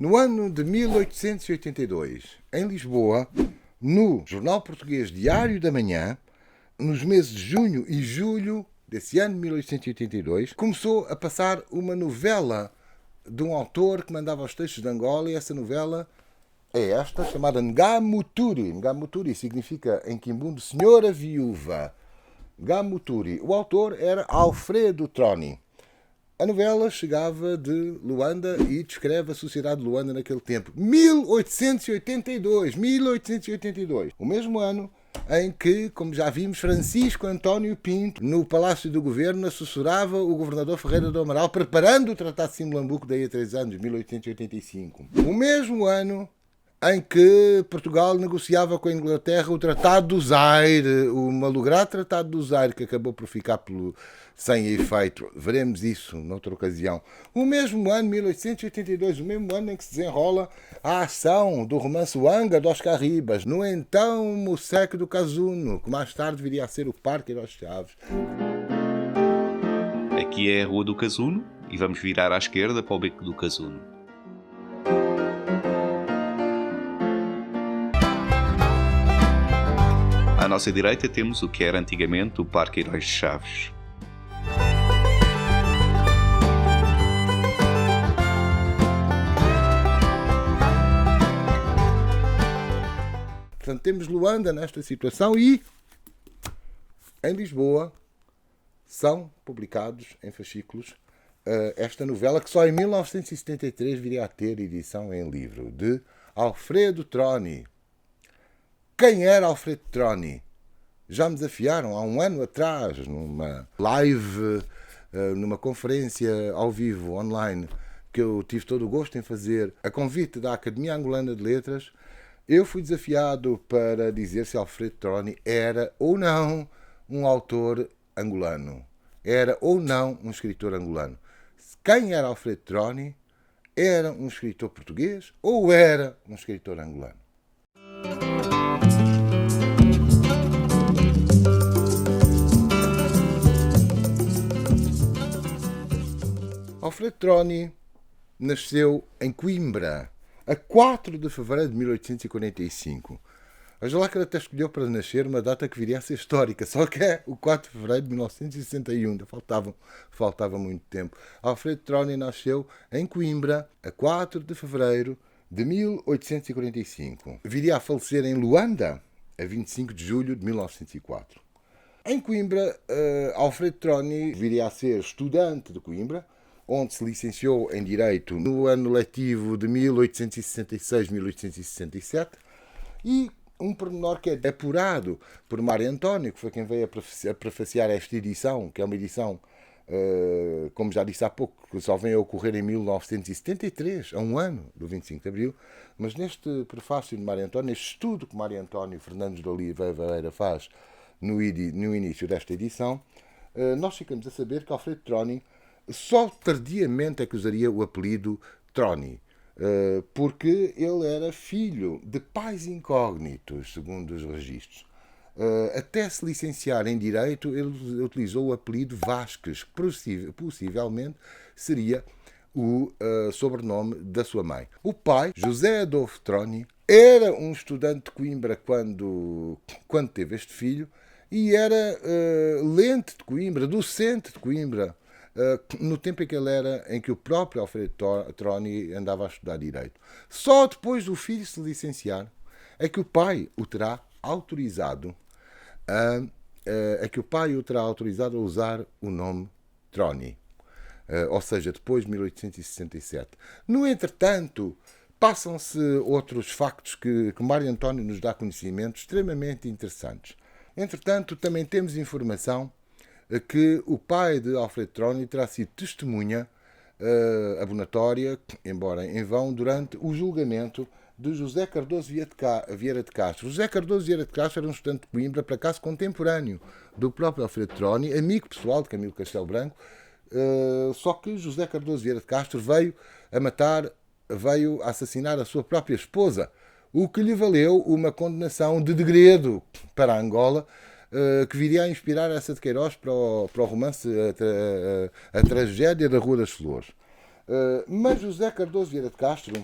No ano de 1882, em Lisboa, no jornal português Diário da Manhã, nos meses de junho e julho desse ano de 1882, começou a passar uma novela de um autor que mandava os textos de Angola, e essa novela é esta, chamada Ngamuturi. Ngamuturi significa em quimbundo Senhora Viúva. Ngamuturi. O autor era Alfredo Troni. A novela chegava de Luanda e descreve a sociedade de Luanda naquele tempo. 1882. O mesmo ano em que, como já vimos, Francisco António Pinto, no Palácio do Governo, assessorava o governador Ferreira do Amaral, preparando o Tratado de Simulambuco daí a 3 anos, 1885. O mesmo ano em que Portugal negociava com a Inglaterra o Tratado do Zaire, o malogrado Tratado do Zaire, que acabou por ficar sem efeito. Veremos isso noutra ocasião. O mesmo ano, 1882, o mesmo ano em que se desenrola a ação do romance Wanga de Oscar Ribas, no então Moceque do Casuno, que mais tarde viria a ser o Parque das Chaves. Aqui é a Rua do Casuno e vamos virar à esquerda para o Beco do Casuno. À nossa direita temos o que era antigamente o Parque Heróis de Chaves. Portanto, temos Luanda nesta situação e, em Lisboa, são publicados em fascículos esta novela, que só em 1973 viria a ter edição em livro, de Alfredo Troni. Quem era Alfredo Troni? Já me desafiaram há um ano atrás, numa live, numa conferência ao vivo, online, que eu tive todo o gosto em fazer, a convite da Academia Angolana de Letras. Eu fui desafiado para dizer se Alfredo Troni era ou não um autor angolano. Era ou não um escritor angolano. Quem era Alfredo Troni? Era um escritor português ou era um escritor angolano? Alfredo Troni nasceu em Coimbra, a 4 de fevereiro de 1845. A Jolácara até escolheu para nascer uma data que viria a ser histórica, só que é o 4 de fevereiro de 1961, ainda faltava muito tempo. Alfredo Troni nasceu em Coimbra, a 4 de fevereiro de 1845. Viria a falecer em Luanda, a 25 de julho de 1904. Em Coimbra, Alfredo Troni viria a ser estudante de Coimbra, onde se licenciou em Direito no ano letivo de 1866-1867, e um pormenor que é apurado por Mário António, que foi quem veio a prefaciar esta edição, que é uma edição, como já disse há pouco, que só vem a ocorrer em 1973, a um ano do 25 de Abril, mas neste prefácio de Mário António, este estudo que Mário António Fernandes de Oliveira faz no início desta edição, nós ficamos a saber que Alfredo Troni só tardiamente é que usaria o apelido Troni, porque ele era filho de pais incógnitos, segundo os registros. Até se licenciar em Direito, ele utilizou o apelido Vasques, que possivelmente seria o sobrenome da sua mãe. O pai, José Adolfo Troni, era um estudante de Coimbra quando teve este filho, e era lente de Coimbra, docente de Coimbra, no tempo em que o próprio Alfredo Troni andava a estudar Direito. Só depois do filho se licenciar é que o pai o terá autorizado a usar o nome Troni, ou seja, depois de 1867. No entretanto, passam-se outros factos que Mário António nos dá conhecimento extremamente interessantes. Entretanto, também temos informação que o pai de Alfredo Troni terá sido testemunha abonatória, embora em vão, durante o julgamento de José Cardoso Vieira de Castro. José Cardoso Vieira de Castro era um estudante de Coimbra, por acaso contemporâneo do próprio Alfredo Troni, amigo pessoal de Camilo Castelo Branco, só que José Cardoso Vieira de Castro veio a assassinar a sua própria esposa, o que lhe valeu uma condenação de degredo para Angola, que viria a inspirar essa de Queiroz para o romance A Tragédia da Rua das Flores. Mas José Cardoso Vieira de Castro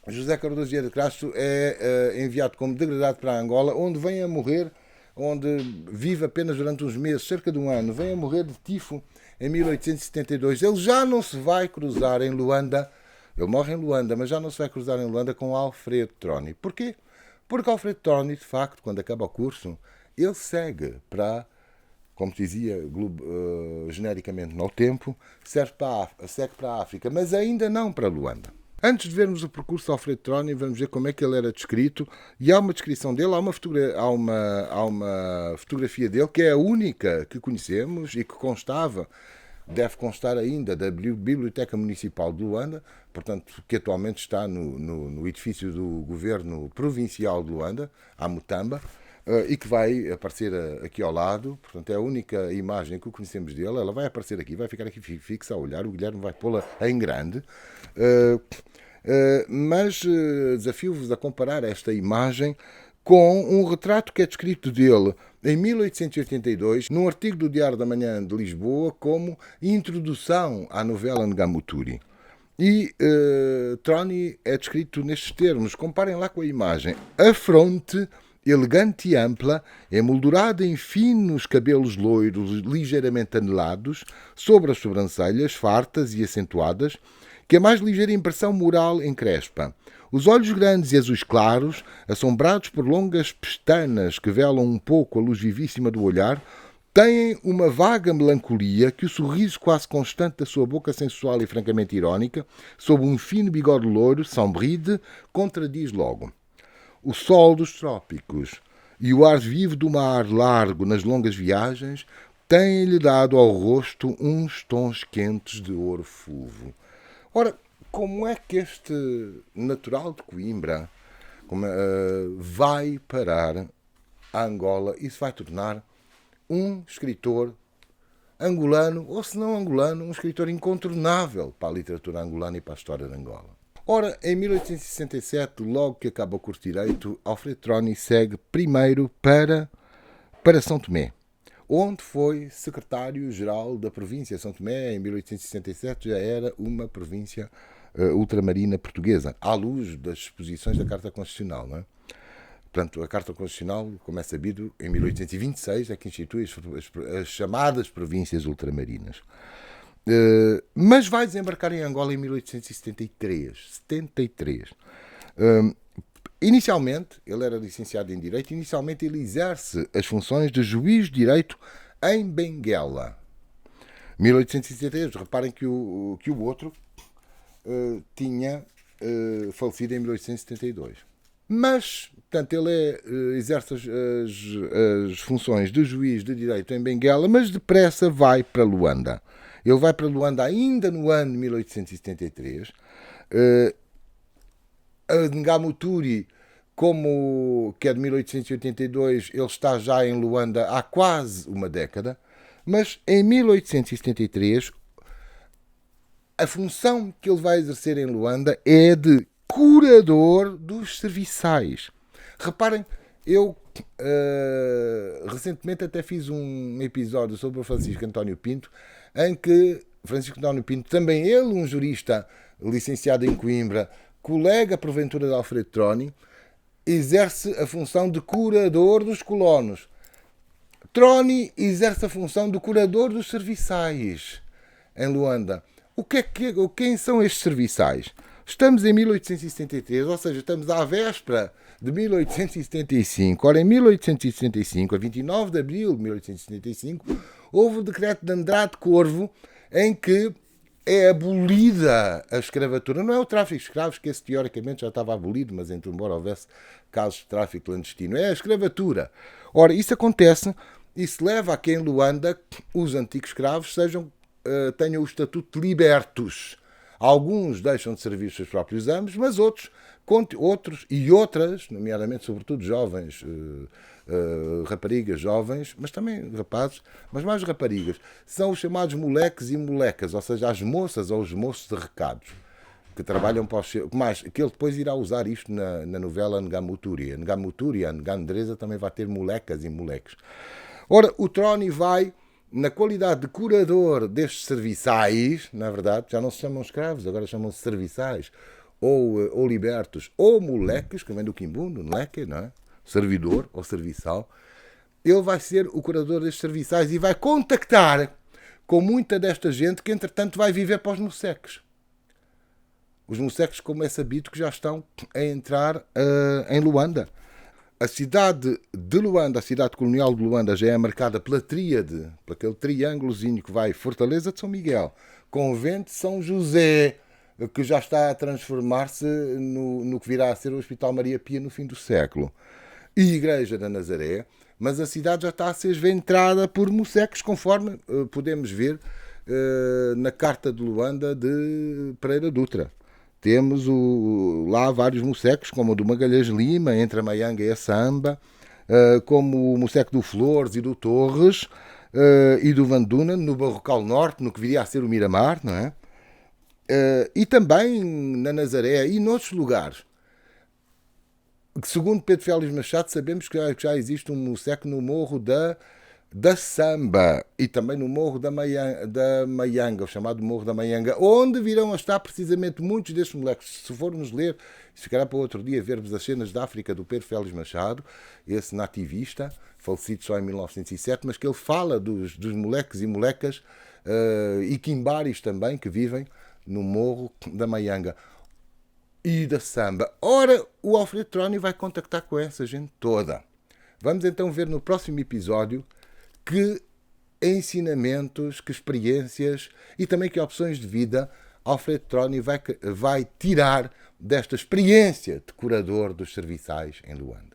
José Cardoso Vieira de Castro é enviado como degradado para Angola, onde vem a morrer, onde vive apenas durante uns meses, cerca de um ano, vem a morrer de tifo em 1872. Ele já não se vai cruzar em Luanda, ele morre em Luanda, mas já não se vai cruzar em Luanda com Alfredo Troni. Porquê? Porque Alfredo Troni, de facto, quando acaba o curso, ele segue para, como dizia genericamente no tempo, segue para a África, mas ainda não para Luanda. Antes de vermos o percurso de Alfredo Troni, vamos ver como é que ele era descrito. E há uma descrição dele, há uma fotografia dele que é a única que conhecemos e que constava, deve constar ainda, da Biblioteca Municipal de Luanda, portanto, que atualmente está no edifício do Governo Provincial de Luanda, a Mutamba, e que vai aparecer aqui ao lado. Portanto, é a única imagem que conhecemos dele. Ela vai aparecer aqui, vai ficar aqui fixa a olhar. O Guilherme vai pô-la em grande. Mas desafio-vos a comparar esta imagem com um retrato que é descrito dele em 1882, num artigo do Diário da Manhã de Lisboa, como introdução à novela Ngamuturi. E Troni é descrito nestes termos. Comparem lá com a imagem. A fronte, elegante e ampla, emoldurada em finos cabelos loiros ligeiramente anelados, sobre as sobrancelhas, fartas e acentuadas, que a mais ligeira impressão moral encrespa. Os olhos grandes e azuis claros, assombrados por longas pestanas que velam um pouco a luz vivíssima do olhar, têm uma vaga melancolia que o sorriso quase constante da sua boca sensual e francamente irónica, sob um fino bigode louro, sombride, contradiz logo. O sol dos trópicos e o ar vivo do mar largo nas longas viagens têm-lhe dado ao rosto uns tons quentes de ouro fulvo. Ora, como é que este natural de Coimbra vai parar a Angola e se vai tornar um escritor angolano, ou se não angolano, um escritor incontornável para a literatura angolana e para a história de Angola? Ora, em 1867, logo que acaba o curso de Direito, Alfredo Troni segue primeiro para São Tomé, onde foi secretário-geral da província. São Tomé, em 1867, já era uma província ultramarina portuguesa, à luz das disposições da Carta Constitucional, não é? Portanto, a Carta Constitucional, como é sabido, em 1826 é que institui as chamadas províncias ultramarinas. Mas vai desembarcar em Angola em 1873. Inicialmente, ele era licenciado em Direito, inicialmente ele exerce as funções de juiz de Direito em Benguela. 1873, reparem que o outro tinha falecido em 1872. Mas, portanto, ele exerce as funções de juiz de Direito em Benguela, mas depressa vai para Luanda. Ele vai para Luanda ainda no ano de 1873. A Ngamuturi, que é de 1882, ele está já em Luanda há quase uma década. Mas em 1873, a função que ele vai exercer em Luanda é de curador dos serviçais. Reparem, eu recentemente até fiz um episódio sobre o Francisco António Pinto, em que Francisco António Pinto, também ele um jurista licenciado em Coimbra, colega porventura de Alfredo Troni, exerce a função de curador dos colonos. Troni exerce a função de curador dos serviçais em Luanda. Quem são estes serviçais? Estamos em 1873, ou seja, estamos à véspera de 1875. Ora, em 1875, a 29 de abril de 1875, houve o decreto de Andrade Corvo em que é abolida a escravatura. Não é o tráfico de escravos, que esse teoricamente já estava abolido, mas embora houvesse casos de tráfico clandestino. É a escravatura. Ora, isso acontece e se leva a que em Luanda os antigos escravos tenham o estatuto de libertos. Alguns deixam de servir os seus próprios amos, mas outros e outras, nomeadamente, sobretudo jovens, raparigas jovens, mas também rapazes, mas mais raparigas, são os chamados moleques e molecas, ou seja, as moças ou os moços de recados, que trabalham para os seus... Mas que ele depois irá usar isto na novela Ngamuturi. A Ngamuturi, a Ngandresa, também vai ter molecas e moleques. Ora, o Troni vai, na qualidade de curador destes serviçais, na verdade, já não se chamam escravos, agora chamam-se serviçais, ou libertos, ou moleques, que vem do quimbundo, moleque, não é? Servidor ou serviçal, ele vai ser o curador destes serviçais e vai contactar com muita desta gente que, entretanto, vai viver para os moceques. Os moceques, como é sabido, que já estão a entrar em Luanda. A cidade de Luanda, a cidade colonial de Luanda, já é marcada pela tríade, por aquele triângulozinho que vai Fortaleza de São Miguel, Convento de São José, que já está a transformar-se no que virá a ser o Hospital Maria Pia no fim do século, e Igreja da Nazaré, mas a cidade já está a ser esventrada por moceques, conforme podemos ver na Carta de Luanda de Pereira Dutra. Temos lá vários moceques, como o do Magalhães Lima, entre a Maianga e a Samba, como o moceque do Flores e do Torres, e do Vanduna, no Barrocal Norte, no que viria a ser o Miramar, não é? E também na Nazaré e noutros lugares. Segundo Pedro Félix Machado, sabemos que já existe um moceque no Morro da Samba e também no Morro da Maianga, o chamado Morro da Maianga, onde virão a estar precisamente muitos destes moleques. Se formos ler, se ficará para outro dia vermos as cenas da África do Pedro Félix Machado, esse nativista, falecido só em 1907, mas que ele fala dos moleques e molecas e quimbaris também que vivem no Morro da Maianga e da Samba. Ora, o Alfredo Trónio vai contactar com essa gente toda. Vamos então ver no próximo episódio que ensinamentos, que experiências e também que opções de vida Alfredo Trónio vai tirar desta experiência de curador dos serviçais em Luanda.